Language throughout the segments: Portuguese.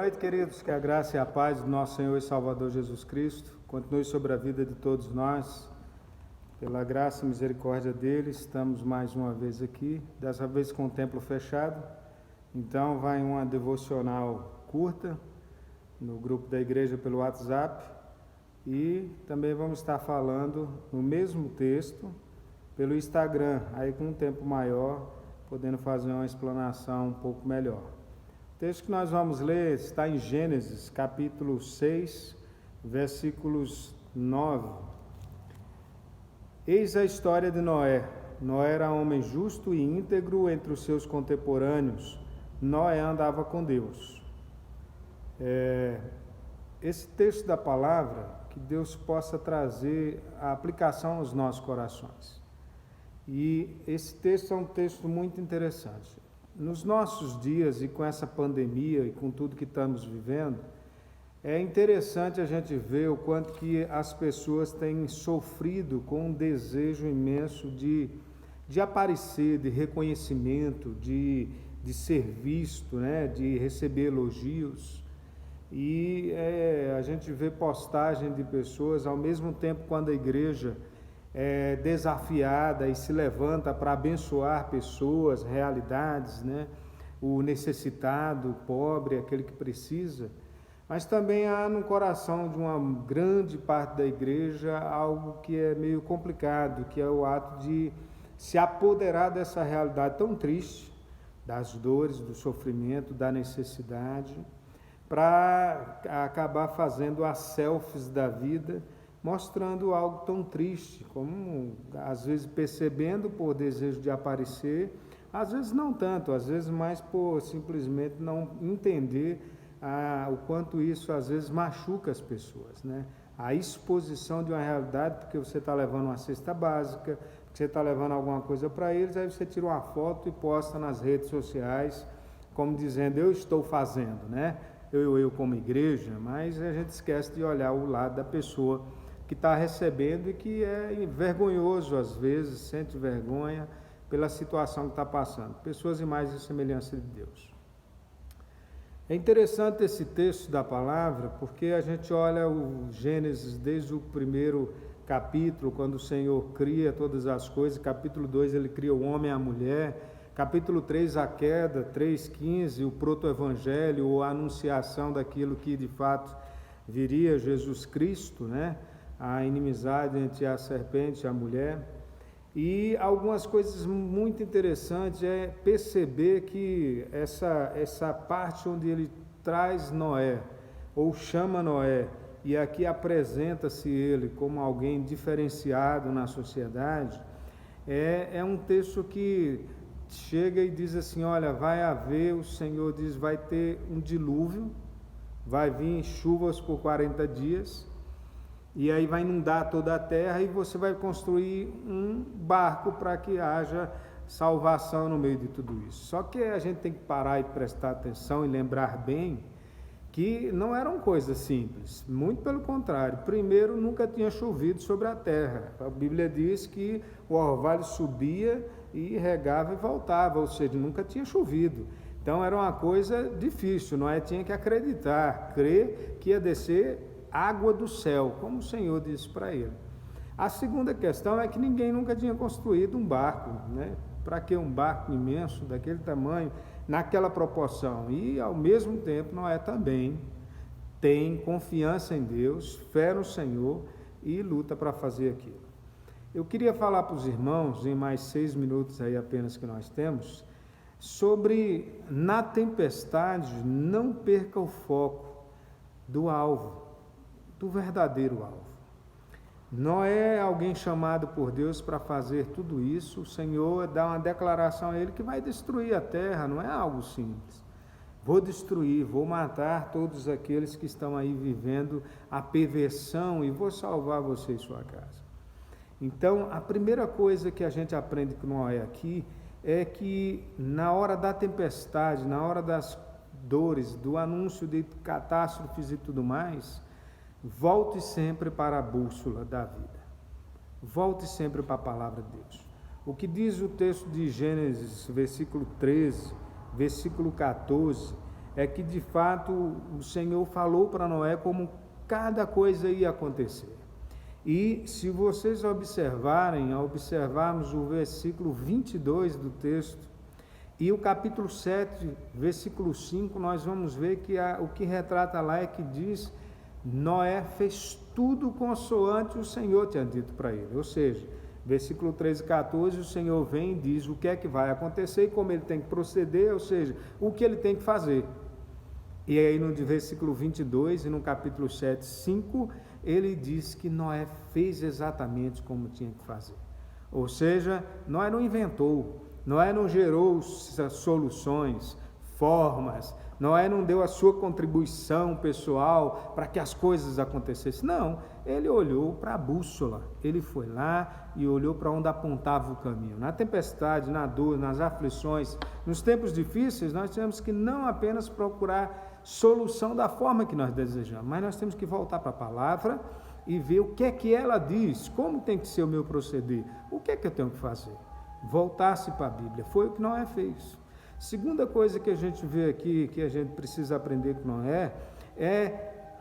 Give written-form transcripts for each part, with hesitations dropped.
noite, queridos. Que a graça e a paz do nosso Senhor e Salvador Jesus Cristo continue sobre a vida de todos nós. Pela graça e misericórdia dele, estamos mais uma vez aqui, dessa vez com o templo fechado. Então vai uma devocional curta no grupo da igreja pelo WhatsApp e também vamos estar falando no mesmo texto pelo Instagram, aí com um tempo maior, podendo fazer uma explanação um pouco melhor. O texto que nós vamos ler está em Gênesis, capítulo 6, versículos 9. Eis a história de Noé. Noé era homem justo e íntegro entre os seus contemporâneos. Noé andava com Deus. Esse texto da palavra, que Deus possa trazer a aplicação aos nossos corações. E esse texto é um texto muito interessante. Nos nossos dias e com essa pandemia e com tudo que estamos vivendo, é interessante a gente ver o quanto que as pessoas têm sofrido com um desejo imenso de aparecer, de reconhecimento, de ser visto, né? De receber elogios. E a gente vê postagem de pessoas, ao mesmo tempo quando a igreja é desafiada e se levanta para abençoar pessoas, realidades, né? O necessitado, o pobre, aquele que precisa. Mas também há no coração de uma grande parte da igreja algo que é meio complicado, que é o ato de se apoderar dessa realidade tão triste, das dores, do sofrimento, da necessidade, para acabar fazendo as selfies da vida, mostrando algo tão triste, como às vezes percebendo por desejo de aparecer, às vezes não tanto, às vezes mais por simplesmente não entender o quanto isso às vezes machuca as pessoas, né? A exposição de uma realidade, porque você está levando uma cesta básica, porque você está levando alguma coisa para eles, aí você tira uma foto e posta nas redes sociais, como dizendo, eu estou fazendo, né? Eu como igreja, mas a gente esquece de olhar o lado da pessoa que está recebendo e que é vergonhoso às vezes, sente vergonha pela situação que está passando. Pessoas em mais de semelhança de Deus. É interessante esse texto da palavra, porque a gente olha o Gênesis desde o primeiro capítulo, quando o Senhor cria todas as coisas, capítulo 2 ele cria o homem e a mulher, capítulo 3 a queda, 3:15, o proto-evangelho, ou a anunciação daquilo que de fato viria, Jesus Cristo, né? A inimizade entre a serpente e a mulher. E algumas coisas muito interessantes é perceber que essa parte onde ele traz Noé, ou chama Noé, e aqui apresenta-se ele como alguém diferenciado na sociedade, é um texto que chega e diz assim, olha, vai haver, o Senhor diz, vai ter um dilúvio, vai vir chuvas por 40 dias, e aí vai inundar toda a terra e você vai construir um barco para que haja salvação no meio de tudo isso. Só que a gente tem que parar e prestar atenção e lembrar bem que não eram coisas simples, muito pelo contrário. Primeiro, nunca tinha chovido sobre a terra. A Bíblia diz que o orvalho subia e regava e voltava, ou seja, nunca tinha chovido. Então era uma coisa difícil, Noé tinha que acreditar, crer que ia descer água do céu, como o Senhor disse para ele. A segunda questão é que ninguém nunca tinha construído um barco, né? Para que um barco imenso daquele tamanho, naquela proporção? E ao mesmo tempo Noé também tem confiança em Deus, fé no Senhor e luta para fazer aquilo. Eu queria falar para os irmãos, em mais 6 minutos aí apenas que nós temos, sobre na tempestade não perca o foco do alvo, do verdadeiro alvo. Noé é alguém chamado por Deus para fazer tudo isso. O Senhor dá uma declaração a ele que vai destruir a terra, não é algo simples. Vou destruir, vou matar todos aqueles que estão aí vivendo a perversão e vou salvar você e sua casa. Então, a primeira coisa que a gente aprende com Noé aqui é que na hora da tempestade, na hora das dores, do anúncio de catástrofes e tudo mais, volte sempre para a bússola da vida. Volte sempre para a palavra de Deus. O que diz o texto de Gênesis, versículo 13, versículo 14, é que de fato o Senhor falou para Noé como cada coisa ia acontecer. E se vocês observarmos o versículo 22 do texto e o capítulo 7, versículo 5, nós vamos ver que o que retrata lá é que diz: Noé fez tudo consoante o Senhor tinha dito para ele. Ou seja, versículo 13 e 14, o Senhor vem e diz o que é que vai acontecer e como ele tem que proceder, ou seja, o que ele tem que fazer. E aí no versículo 22 e no capítulo 7, 5, ele diz que Noé fez exatamente como tinha que fazer. Ou seja, Noé não inventou, Noé não gerou soluções, formas, Noé não deu a sua contribuição pessoal para que as coisas acontecessem. Não, ele olhou para a bússola, ele foi lá e olhou para onde apontava o caminho. Na tempestade, na dor, nas aflições, nos tempos difíceis, nós temos que não apenas procurar solução da forma que nós desejamos, mas nós temos que voltar para a palavra e ver o que é que ela diz, como tem que ser o meu proceder, o que é que eu tenho que fazer. Voltar-se para a Bíblia, foi o que Noé fez. Segunda coisa que a gente vê aqui, que a gente precisa aprender com Noé, é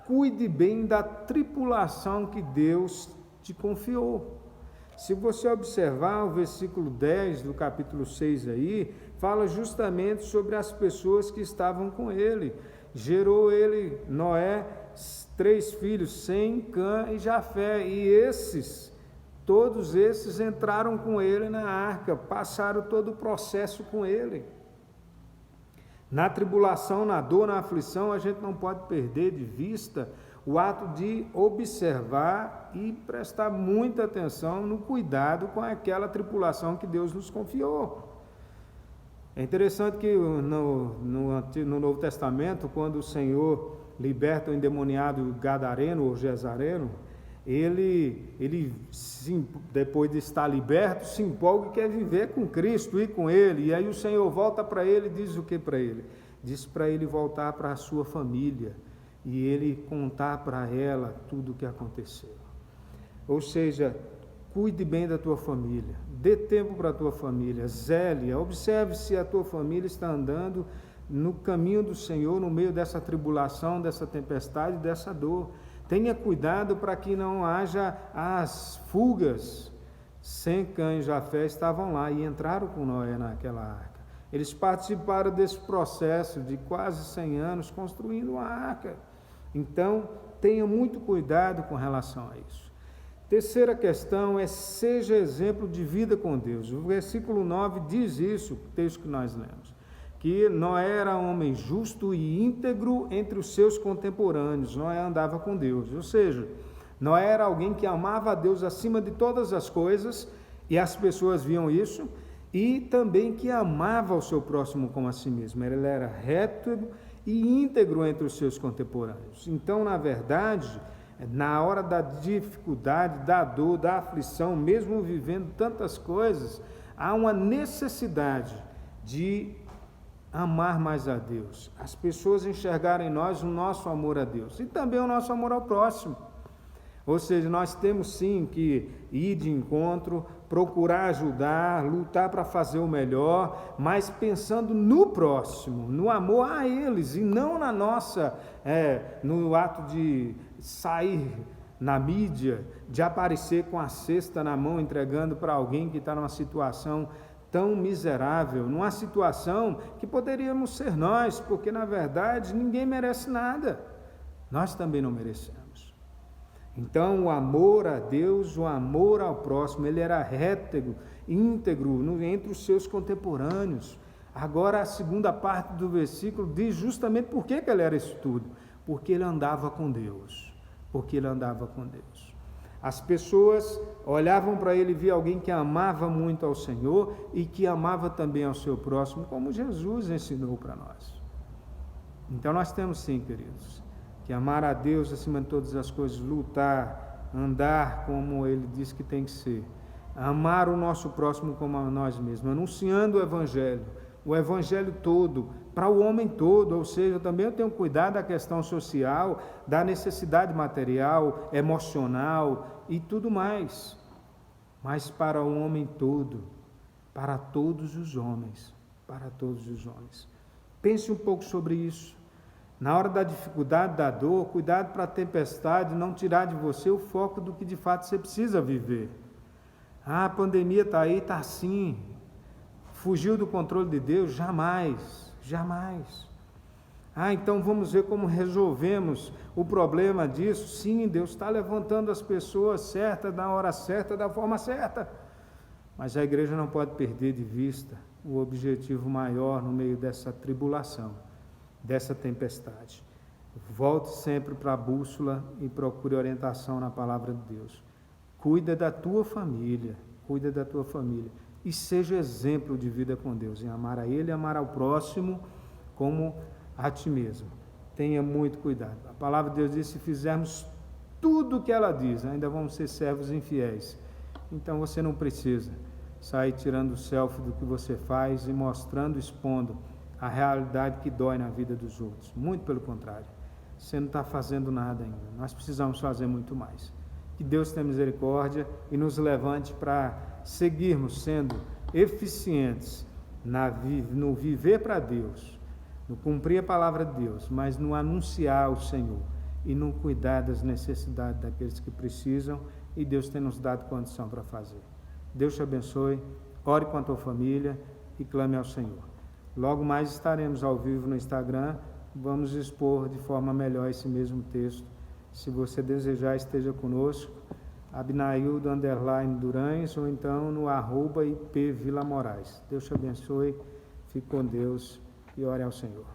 cuide bem da tripulação que Deus te confiou. Se você observar o versículo 10 do capítulo 6 aí, fala justamente sobre as pessoas que estavam com ele. Gerou ele, Noé, 3 filhos, Sem, Cã e Jafé, e todos esses entraram com ele na arca, passaram todo o processo com ele. Na tribulação, na dor, na aflição, a gente não pode perder de vista o ato de observar e prestar muita atenção no cuidado com aquela tripulação que Deus nos confiou. É interessante que no Novo Testamento, quando o Senhor liberta o endemoniado gadareno ou gesareno, ele depois de estar liberto, se empolga e quer viver com Cristo e com Ele. E aí o Senhor volta para ele e diz o que para ele? Diz para ele voltar para a sua família e ele contar para ela tudo o que aconteceu. Ou seja, cuide bem da tua família, dê tempo para a tua família, zele, observe se a tua família está andando no caminho do Senhor, no meio dessa tribulação, dessa tempestade, dessa dor. Tenha cuidado para que não haja as fugas. Sem, Cã e Jafé estavam lá e entraram com Noé naquela arca. Eles participaram desse processo de quase 100 anos construindo uma arca. Então, tenha muito cuidado com relação a isso. Terceira questão é: seja exemplo de vida com Deus. O versículo 9 diz isso, o texto que nós lemos, que Noé era um homem justo e íntegro entre os seus contemporâneos. Noé andava com Deus, ou seja, Noé era alguém que amava a Deus acima de todas as coisas, e as pessoas viam isso, e também que amava o seu próximo como a si mesmo. Ele era reto e íntegro entre os seus contemporâneos. Então, na verdade, na hora da dificuldade, da dor, da aflição, mesmo vivendo tantas coisas, há uma necessidade de amar mais a Deus. As pessoas enxergarem em nós o nosso amor a Deus e também o nosso amor ao próximo. Ou seja, nós temos sim que ir de encontro, procurar ajudar, lutar para fazer o melhor, mas pensando no próximo, no amor a eles e não na nossa, no ato de sair na mídia, de aparecer com a cesta na mão entregando para alguém que está numa situação tão miserável, numa situação que poderíamos ser nós, porque na verdade ninguém merece nada, nós também não merecemos. Então o amor a Deus, o amor ao próximo, ele era reto, íntegro entre os seus contemporâneos. Agora a segunda parte do versículo diz justamente por que ele era isso tudo, porque ele andava com Deus, porque ele andava com Deus. As pessoas olhavam para ele e viam alguém que amava muito ao Senhor e que amava também ao seu próximo, como Jesus ensinou para nós. Então nós temos sim, queridos, que amar a Deus acima de todas as coisas, lutar, andar como Ele diz que tem que ser, amar o nosso próximo como a nós mesmos, anunciando o Evangelho todo, para o homem todo, ou seja, também eu tenho cuidado da questão social, da necessidade material, emocional e tudo mais, mas para o homem todo, para todos os homens, para todos os homens. Pense um pouco sobre isso. Na hora da dificuldade, da dor, cuidado para a tempestade não tirar de você o foco do que de fato você precisa viver. A pandemia está aí, está assim. Fugiu do controle de Deus? Jamais, jamais. Então vamos ver como resolvemos o problema disso. Sim, Deus está levantando as pessoas certas, na hora certa, da forma certa. Mas a igreja não pode perder de vista o objetivo maior no meio dessa tribulação, dessa tempestade. Volte sempre para a bússola e procure orientação na palavra de Deus. Cuida da tua família, e seja exemplo de vida com Deus, em amar a Ele e amar ao próximo como a ti mesmo. Tenha muito cuidado. A palavra de Deus diz: se fizermos tudo o que ela diz, ainda vamos ser servos infiéis. Então você não precisa sair tirando selfie do que você faz e mostrando, expondo a realidade que dói na vida dos outros. Muito pelo contrário, você não está fazendo nada ainda. Nós precisamos fazer muito mais. Que Deus tenha misericórdia e nos levante para seguirmos sendo eficientes no viver para Deus, no cumprir a palavra de Deus, mas no anunciar o Senhor e no cuidar das necessidades daqueles que precisam, e Deus tem nos dado condição para fazer. Deus te abençoe, ore com a tua família e clame ao Senhor. Logo mais estaremos ao vivo no Instagram, vamos expor de forma melhor esse mesmo texto. Se você desejar, esteja conosco, Abnaildo_Durães, ou então no @IP Vila Moraes. Deus te abençoe, fique com Deus e ore ao Senhor.